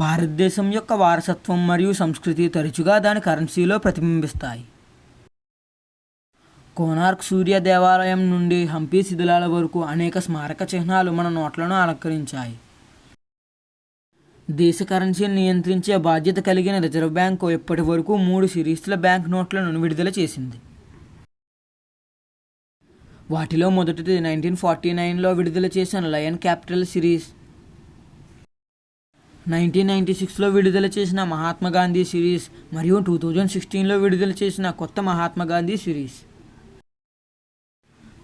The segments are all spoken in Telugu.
భారతదేశం యొక్క వారసత్వం మరియు సంస్కృతి తరచుగా దాని కరెన్సీలో ప్రతిబింబిస్తాయి. కోనార్క్ సూర్య దేవాలయం నుండి హంపి శిథిలాల వరకు అనేక స్మారక చిహ్నాలు మన నోట్లను అలంకరించాయి. దేశ కరెన్సీని నియంత్రించే బాధ్యత కలిగిన రిజర్వ్ బ్యాంకు ఇప్పటి వరకు 3 సిరీస్ల బ్యాంక్ నోట్లను విడుదల చేసింది. వాటిలో మొదటిది 1949లో విడుదల చేసిన లయన్ క్యాపిటల్ సిరీస్, 1996లో విడుదల చేసిన మహాత్మా గాంధీ సిరీస్ మరియు 2016లో విడుదల చేసిన కొత్త మహాత్మా గాంధీ సిరీస్.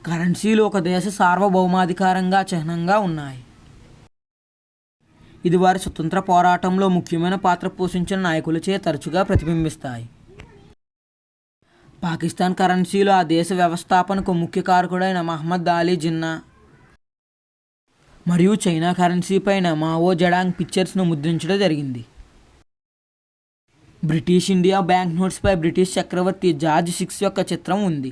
కరెన్సీలు ఒక దేశ సార్వభౌమాధికారంగా చిహ్నంగా ఉన్నాయి. ఇది వారి స్వతంత్ర పోరాటంలో ముఖ్యమైన పాత్ర పోషించిన నాయకులచే తరచుగా ప్రతిబింబిస్తాయి. పాకిస్తాన్ కరెన్సీలో ఆ దేశ వ్యవస్థాపనకు ముఖ్య కారకుడైన మహమ్మద్ అలీ జిన్నా మరియు చైనా కరెన్సీ పైన మావో జెడాంగ్ పిక్చర్స్ను ముద్రించడం జరిగింది. బ్రిటిష్ ఇండియా బ్యాంక్ నోట్స్పై బ్రిటిష్ చక్రవర్తి జార్జ్ 6 యొక్క చిత్రం ఉంది.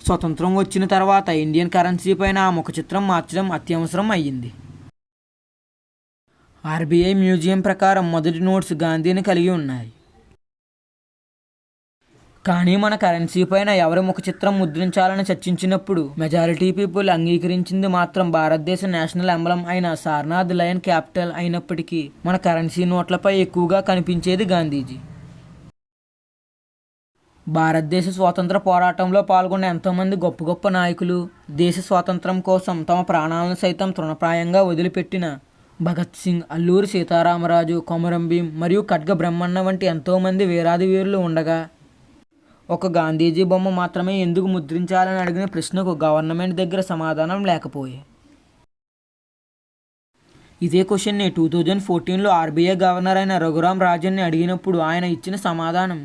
స్వతంత్రం వచ్చిన తర్వాత ఇండియన్ కరెన్సీ పైన ఆ ముఖ చిత్రం మార్చడం అత్యవసరం అయ్యింది. ఆర్బీఐ మ్యూజియం ప్రకారం మొదటి నోట్స్ గాంధీని కలిగి ఉన్నాయి. కానీ మన కరెన్సీ పైన ఎవరి ముఖ చిత్రం ముద్రించాలని చర్చించినప్పుడు మెజారిటీ పీపుల్ అంగీకరించింది మాత్రం భారతదేశ నేషనల్ ఎంబ్లం అయిన సార్నాథ్ లయన్ క్యాపిటల్ అయినప్పటికీ మన కరెన్సీ నోట్లపై ఎక్కువగా కనిపించేది గాంధీజీ. భారతదేశ స్వాతంత్ర పోరాటంలో పాల్గొన్న ఎంతోమంది గొప్ప గొప్ప నాయకులు, దేశ స్వాతంత్రం కోసం తమ ప్రాణాలను సైతం తృణప్రాయంగా వదిలిపెట్టిన భగత్ సింగ్, అల్లూరి సీతారామరాజు, కొమరం భీం మరియు ఖడ్గ బ్రహ్మన్న వంటి ఎంతోమంది వీరాది వీరులు ఉండగా ఒక గాంధీజీ బొమ్మ మాత్రమే ఎందుకు ముద్రించాలని అడిగిన ప్రశ్నకు గవర్నమెంట్ దగ్గర సమాధానం లేకపోయే. ఇదే క్వశ్చన్ని 2014లో ఆర్బీఐ గవర్నర్ అయిన రఘురామ్ రాజన్ని అడిగినప్పుడు ఆయన ఇచ్చిన సమాధానం,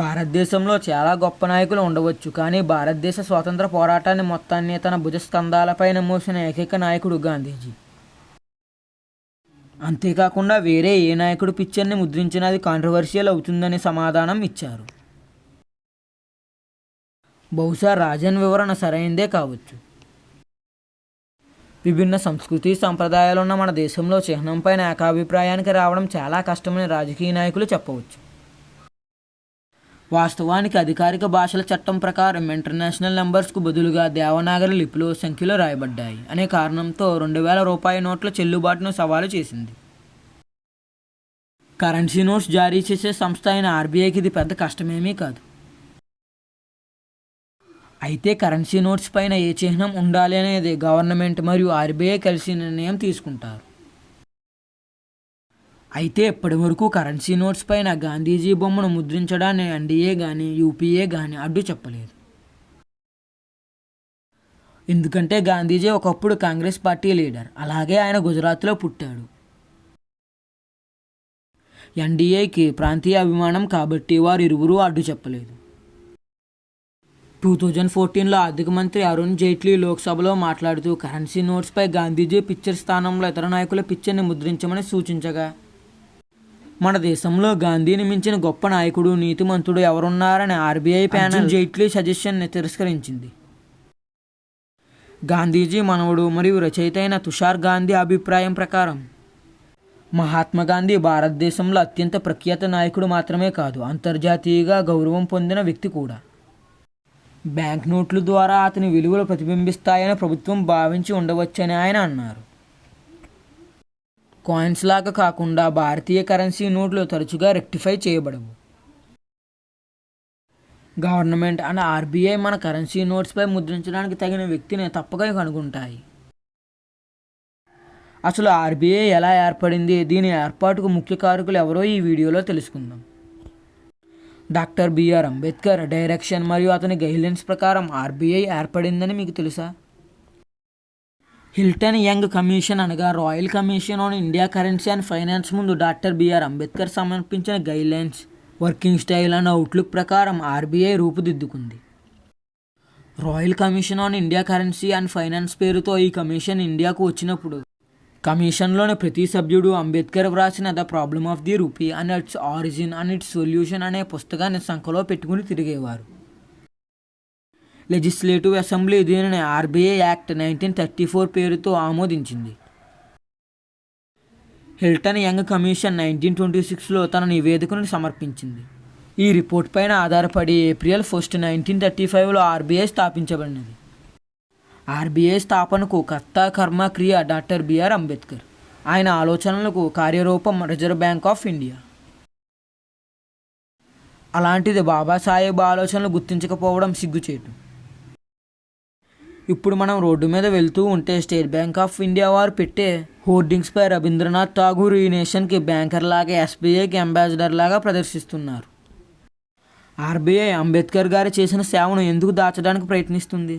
భారతదేశంలో చాలా గొప్ప నాయకులు ఉండవచ్చు, కానీ భారతదేశ స్వాతంత్ర పోరాటాన్ని మొత్తాన్ని తన భుజస్కంధాలపైన మోసిన ఏకైక నాయకుడు గాంధీజీ. అంతేకాకుండా వేరే ఏ నాయకుడు పిక్చర్ని ముద్రించినా అది కాంట్రవర్షియల్ అవుతుందని సమాధానం ఇచ్చారు. బహుశా రాజన్ వివరణ సరైందే కావచ్చు. విభిన్న సంస్కృతి సంప్రదాయాలున్న మన దేశంలో చిహ్నం పైన ఏకాభిప్రాయానికి రావడం చాలా కష్టమని రాజకీయ నాయకులు చెప్పవచ్చు. వాస్తవానికి అధికారిక భాషల చట్టం ప్రకారం ఇంటర్నేషనల్ నెంబర్స్కు బదులుగా దేవనాగరి లిపిలో సంఖ్యలు రాయబడ్డాయి అనే కారణంతో 2000 రూపాయి నోట్ల చెల్లుబాటును సవాలు చేసింది. కరెన్సీ నోట్స్ జారీ చేసే సంస్థ అయిన ఆర్బీఐకి ఇది పెద్ద కష్టమేమీ కాదు. అయితే కరెన్సీ నోట్స్ పైన ఏ చిహ్నం ఉండాలి అనేది గవర్నమెంట్ మరియు ఆర్బీఐ కలిసి నిర్ణయం తీసుకుంటారు. అయితే ఇప్పటి వరకు కరెన్సీ నోట్స్ పైన గాంధీజీ బొమ్మను ముద్రించడాన్ని ఎన్డీఏ కానీ యూపీఏ కానీ అడ్డు చెప్పలేదు. ఎందుకంటే గాంధీజీ ఒకప్పుడు కాంగ్రెస్ పార్టీ లీడర్, అలాగే ఆయన గుజరాత్లో పుట్టాడు. ఎన్డీఏకి ప్రాంతీయ అభిమానం కాబట్టి వారు ఇరువురు అడ్డు చెప్పలేదు. 2014లో ఆర్థిక మంత్రి అరుణ్ జైట్లీ లోక్సభలో మాట్లాడుతూ కరెన్సీ నోట్స్పై గాంధీజీ పిక్చర్ స్థానంలో ఇతర నాయకుల పిక్చర్ని ముద్రించమని సూచించగా, మన దేశంలో గాంధీని మించిన గొప్ప నాయకుడు, నీతిమంతుడు ఎవరున్నారని ఆర్బీఐ ప్యానెల్ జైట్లీ సజెషన్ని తిరస్కరించింది. గాంధీజీ మనవడు మరియు రచయిత అయిన తుషార్ గాంధీ అభిప్రాయం ప్రకారం మహాత్మా గాంధీ భారతదేశంలో అత్యంత ప్రఖ్యాత నాయకుడు మాత్రమే కాదు, అంతర్జాతీయంగా గౌరవం పొందిన వ్యక్తి కూడా. బ్యాంక్ నోట్ల ద్వారా అతని విలువలు ప్రతిబింబిస్తాయని ప్రభుత్వం భావించి ఉండవచ్చని ఆయన అన్నారు. కాయిన్స్ లాగా కాకుండా భారతీయ కరెన్సీ నోట్లు తరచుగా రెక్టిఫై చేయబడవు. గవర్నమెంట్ అండ్ ఆర్బీఐ మన కరెన్సీ నోట్స్పై ముద్రించడానికి తగిన వ్యక్తిని తప్పక కనుగొంటాయి. అసలు ఆర్బీఐ ఎలా ఏర్పడింది, దీని ఏర్పాటుకు ముఖ్య కారకులు ఎవరో ఈ వీడియోలో తెలుసుకుందాం. డాక్టర్ బిఆర్ అంబేద్కర్ డైరెక్షన్ మరియు అతని గైడ్లైన్స్ ప్రకారం ఆర్బీఐ ఏర్పడిందని మీకు తెలుసా? హిల్టన్ యంగ్ కమిషన్ అనగా royal commission on India currency and finance ముందు డాక్టర్ బిఆర్ అంబేద్కర్ సమర్పించిన guidelines, working style and outlook ప్రకారం ఆర్బీఐ రూపుదిద్దుకుంది. Royal commission on India currency and finance పేరుతో ఈ కమిషన్ ఇండియాకు వచ్చినప్పుడు కమిషన్లోని ప్రతి సభ్యుడు అంబేద్కర్ వ్రాసిన the problem of the rupee and its origin and it's solution అనే పుస్తకాన్ని సంఖలో పెట్టుకుని తిరిగేవారు. లెజిస్లేటివ్ అసెంబ్లీ దీనిని ఆర్బీఐ యాక్ట్ 1934 పేరుతో ఆమోదించింది. హిల్టన్ యంగ్ కమిషన్ 1926లో తన నివేదికను సమర్పించింది. ఈ రిపోర్ట్ పైన ఆధారపడి ఏప్రిల్ 1, 1935లో ఆర్బీఐ స్థాపించబడినది. ఆర్బీఐ స్థాపనకు కర్త కర్మ క్రియ డాక్టర్ బిఆర్ అంబేద్కర్. ఆయన ఆలోచనలకు కార్యరూపం రిజర్వ్ బ్యాంక్ ఆఫ్ ఇండియా. అలాంటిది బాబాసాహెబ్ ఆలోచనలు గుర్తించకపోవడం సిగ్గుచేటు. ఇప్పుడు మనం రోడ్డు మీద వెళ్తూ ఉంటే స్టేట్ బ్యాంక్ ఆఫ్ ఇండియా వారు పెట్టే హోర్డింగ్స్పై రవీంద్రనాథ్ ఠాగూర్ ఈ నేషన్కి బ్యాంకర్ లాగా, ఎస్బీఐకి అంబాసిడర్ లాగా ప్రదర్శిస్తున్నారు. ఆర్బీఐ అంబేద్కర్ గారు చేసిన సేవను ఎందుకు దాచడానికి ప్రయత్నిస్తుంది?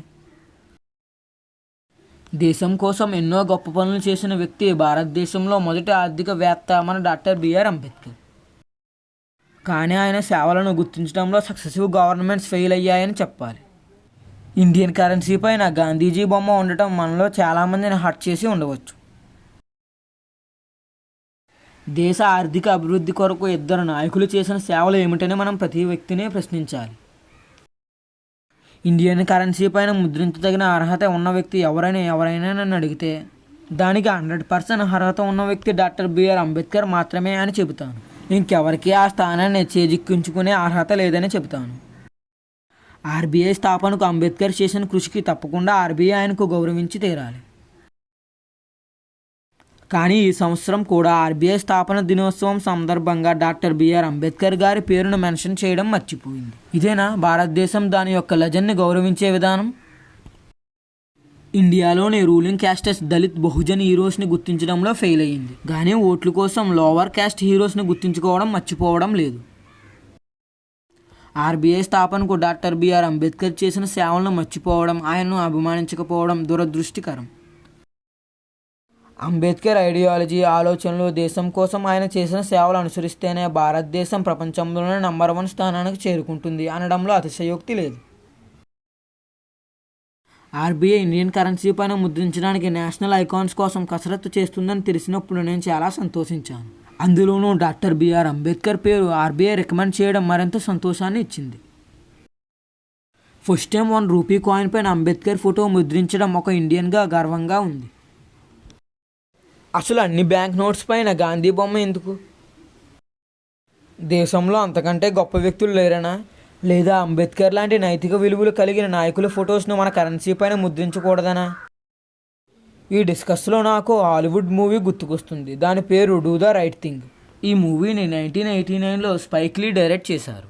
దేశం కోసం ఎన్నో గొప్ప పనులు చేసిన వ్యక్తి, భారతదేశంలో మొదటి ఆర్థికవేత్త మన డాక్టర్ బిఆర్ అంబేద్కర్. కానీ ఆయన సేవలను గుర్తించడంలో సక్సెసివ్ గవర్నమెంట్స్ ఫెయిల్ అయ్యాయని చెప్పాలి. ఇండియన్ కరెన్సీ పైన గాంధీజీ బొమ్మ ఉండటం మనలో చాలామందిని హర్ట్ చేసి ఉండవచ్చు. దేశ ఆర్థిక అభివృద్ధి కొరకు ఇద్దరు నాయకులు చేసిన సేవలు ఏమిటని మనం ప్రతి వ్యక్తిని ప్రశ్నించాలి. ఇండియన్ కరెన్సీ పైన ముద్రించదగిన అర్హత ఉన్న వ్యక్తి ఎవరైనా నన్ను అడిగితే దానికి 100% అర్హత ఉన్న వ్యక్తి డాక్టర్ బిఆర్ అంబేద్కర్ మాత్రమే అని చెబుతాను. ఇంకెవరికి ఆ స్థానాన్ని చేజిక్కించుకునే అర్హత లేదని చెబుతాను. ఆర్బీఐ స్థాపనకు అంబేద్కర్ చేసిన కృషికి తప్పకుండా ఆర్బీఐ ఆయనకు గౌరవించి తీరాలి. కానీ ఈ సంవత్సరం కూడా ఆర్బీఐ స్థాపన దినోత్సవం సందర్భంగా డాక్టర్ బిఆర్ అంబేద్కర్ గారి పేరును మెన్షన్ చేయడం మర్చిపోయింది. ఇదేనా భారతదేశం దాని యొక్క లెజెండ్ని గౌరవించే విధానం? ఇండియాలోని రూలింగ్ క్యాస్టెస్ దళిత్ బహుజన్ హీరోస్ని గుర్తించడంలో ఫెయిల్ అయ్యింది. కానీ ఓట్ల కోసం లోవర్ క్యాస్ట్ హీరోస్ని గుర్తించుకోవడం మర్చిపోవడం లేదు. ఆర్బీఐ స్థాపనకు డాక్టర్ బిఆర్ అంబేద్కర్ చేసిన సేవలను మర్చిపోవడం, ఆయనను అభిమానించకపోవడం దురదృష్టకరం. అంబేద్కర్ ఐడియాలజీ, ఆలోచనలు, దేశం కోసం ఆయన చేసిన సేవలు అనుసరిస్తేనే భారతదేశం ప్రపంచంలోనే నంబర్ 1 స్థానానికి చేరుకుంటుంది అనడంలో అతిశయోక్తి లేదు. ఆర్బీఐ ఇండియన్ కరెన్సీ పైన ముద్రించడానికి నేషనల్ ఐకాన్స్ కోసం కసరత్తు చేస్తుందని తెలిసినప్పుడు నేను చాలా సంతోషించాను. అందులోనూ డాక్టర్ బిఆర్ అంబేద్కర్ పేరు ఆర్బీఐ రికమెండ్ చేయడం మరింత సంతోషాన్ని ఇచ్చింది. ఫస్ట్ టైం 1 రూపీ కాయిన్ పైన అంబేద్కర్ ఫోటో ముద్రించడం ఒక ఇండియన్గా గర్వంగా ఉంది. అసలు అన్ని బ్యాంక్ నోట్స్ పైన గాంధీ బొమ్మ ఎందుకు? దేశంలో అంతకంటే గొప్ప వ్యక్తులు లేరనా? లేదా అంబేద్కర్ లాంటి నైతిక విలువలు కలిగిన నాయకుల ఫొటోస్ను మన కరెన్సీ పైన ముద్రించకూడదనా? ఈ డిస్కస్లో నాకు హాలీవుడ్ మూవీ గుర్తుకొస్తుంది. దాని పేరు డూ ద రైట్ థింగ్. ఈ మూవీని 1989లో స్పైక్ లీ డైరెక్ట్ చేశారు.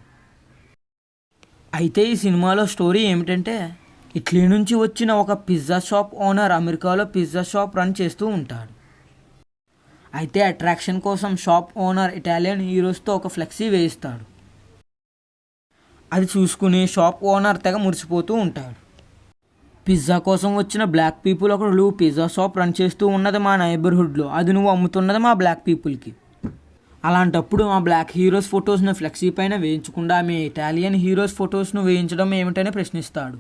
అయితే ఈ సినిమాలో స్టోరీ ఏమిటంటే, ఇటలీ నుంచి వచ్చిన ఒక పిజ్జా షాప్ ఓనర్ అమెరికాలో పిజ్జా షాప్ రన్ చేస్తూ ఉంటాడు. అయితే అట్రాక్షన్ కోసం షాప్ ఓనర్ ఇటాలియన్ హీరోస్తో ఒక ఫ్లెక్సీ వేయిస్తాడు. అది చూసుకుని షాప్ ఓనర్ తెగ మురిసిపోతూ ఉంటాడు. పిజ్జా కోసం వచ్చిన బ్లాక్ పీపుల్ ఒకడు, పిజ్జా షాప్ రన్ చేస్తూ ఉన్నది మా నైబర్హుడ్లో, అది నువ్వు అమ్ముతున్నది మా బ్లాక్ పీపుల్కి. అలాంటప్పుడు మా బ్లాక్ హీరోస్ ఫొటోస్ను ఫ్లెక్సీ పైన వేయించకుండా మీ ఇటాలియన్ హీరోస్ ఫొటోస్ను వేయించడం ఏమిటని ప్రశ్నిస్తాడు.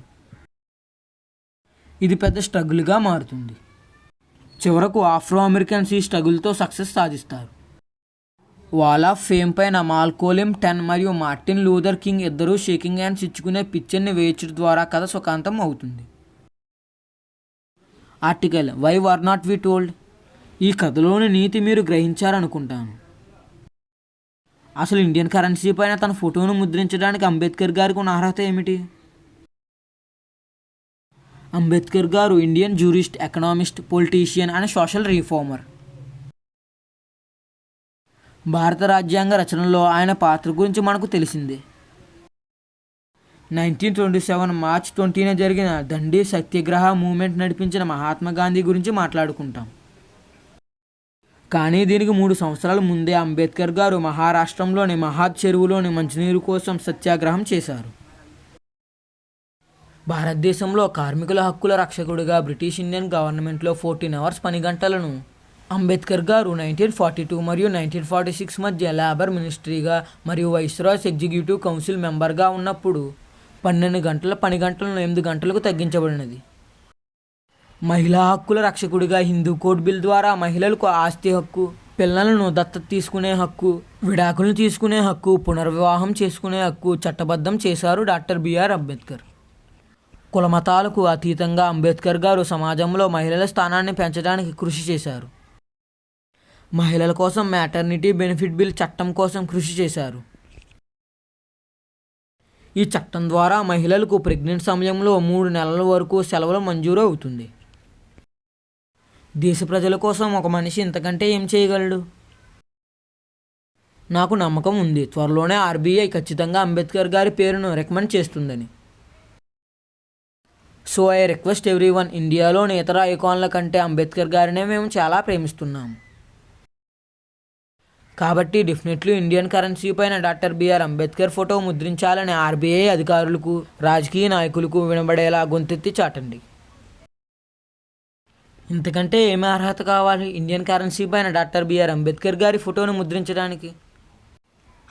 ఇది పెద్ద స్ట్రగుల్గా మారుతుంది. చివరకు ఆఫ్రో అమెరికన్స్ ఈ స్ట్రగుల్తో సక్సెస్ సాధిస్తారు. వాల్ ఆఫ్ ఫేమ్ పైన మాల్కోలిమ్ 10 మరియు మార్టిన్ లూథర్ కింగ్ ఇద్దరూ షేకింగ్ హ్యాండ్స్ ఇచ్చుకునే పిక్చర్ని వేయించడం ద్వారా కథ సుఖాంతం అవుతుంది. Article why were not we told. ఈ కథలోని నీతి మీరు గ్రహించారనుకుంటాను. అసలు ఇండియన్ కరెన్సీ పైన తన ఫోటోను ముద్రించడానికి అంబేద్కర్ గారికి ఉన్న అర్హత ఏమిటి? అంబేద్కర్ గారు Indian jurist, economist, politician and social reformer. భారత రాజ్యాంగ రచనలో ఆయన పాత్ర గురించి మనకు తెలిసిందే. 1927 మార్చ్ 20న జరిగిన దండి సత్యాగ్రహ మూవ్మెంట్ నడిపించిన మహాత్మా గాంధీ గురించి మాట్లాడుకుంటాం. కానీ దీనికి 3 సంవత్సరాల ముందే అంబేద్కర్ గారు మహారాష్ట్రంలోని మహాద్ చెరువులోని మంచినీరు కోసం సత్యాగ్రహం చేశారు. భారతదేశంలో కార్మికుల హక్కుల రక్షకుడిగా బ్రిటిష్ ఇండియన్ గవర్నమెంట్లో 14 అవర్స్ పని గంటలను అంబేద్కర్ గారు 1942 మరియు 1946 మధ్య లేబర్ మినిస్ట్రీగా మరియు వైస్రాయ్స్ ఎగ్జిక్యూటివ్ కౌన్సిల్ మెంబర్గా ఉన్నప్పుడు 12 గంటల పని గంటలను 8 గంటలకు తగ్గించబడినది. మహిళా హక్కుల రక్షకుడిగా హిందూ కోడ్ బిల్ ద్వారా మహిళలకు ఆస్తి హక్కు, పిల్లలను దత్తత తీసుకునే హక్కు, విడాకులను తీసుకునే హక్కు, పునర్వివాహం చేసుకునే హక్కు చట్టబద్ధం చేశారు డాక్టర్ బిఆర్ అంబేద్కర్. కులమతాలకు అతీతంగా అంబేద్కర్ గారు సమాజంలో మహిళల స్థానాన్ని పెంచడానికి కృషి చేశారు. మహిళల కోసం మ్యాటర్నిటీ బెనిఫిట్ బిల్ చట్టం కోసం కృషి చేశారు. ఈ చట్టం ద్వారా మహిళలకు ప్రెగ్నెంట్ సమయంలో 3 నెలల వరకు సెలవులు మంజూరు అవుతుంది. దేశ ప్రజల కోసం ఒక మనిషి ఇంతకంటే ఏం చేయగలడు? నాకు నమ్మకం ఉంది, త్వరలోనే ఆర్బీఐ ఖచ్చితంగా అంబేద్కర్ గారి పేరును రికమెండ్ చేస్తుందని. సో ఐ రిక్వెస్ట్ ఎవ్రీవన్, ఇండియాలోని ఇతర ఐకాన్ల కంటే అంబేద్కర్ గారినే మేము చాలా ప్రేమిస్తున్నాము. కాబట్టి డెఫినెట్లీ ఇండియన్ కరెన్సీ పైన డాక్టర్ బిఆర్ అంబేద్కర్ ఫోటో ముద్రించాలని ఆర్బీఐ అధికారులకు, రాజకీయ నాయకులకు వినబడేలా గొంతెత్తి చాటండి. ఇంతకంటే ఏమి అర్హత కావాలి ఇండియన్ కరెన్సీ పైన డాక్టర్ బిఆర్ అంబేద్కర్ గారి ఫోటోను ముద్రించడానికి?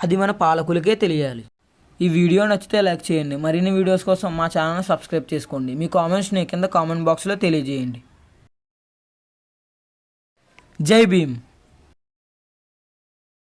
అది మన పాలకులకే తెలియాలి. ఈ వీడియో నచ్చితే లైక్ చేయండి. మరిన్ని వీడియోస్ కోసం మా ఛానల్ని సబ్స్క్రైబ్ చేసుకోండి. మీ కామెంట్స్ని కింద కామెంట్ బాక్స్లో తెలియజేయండి. జై భీమ్.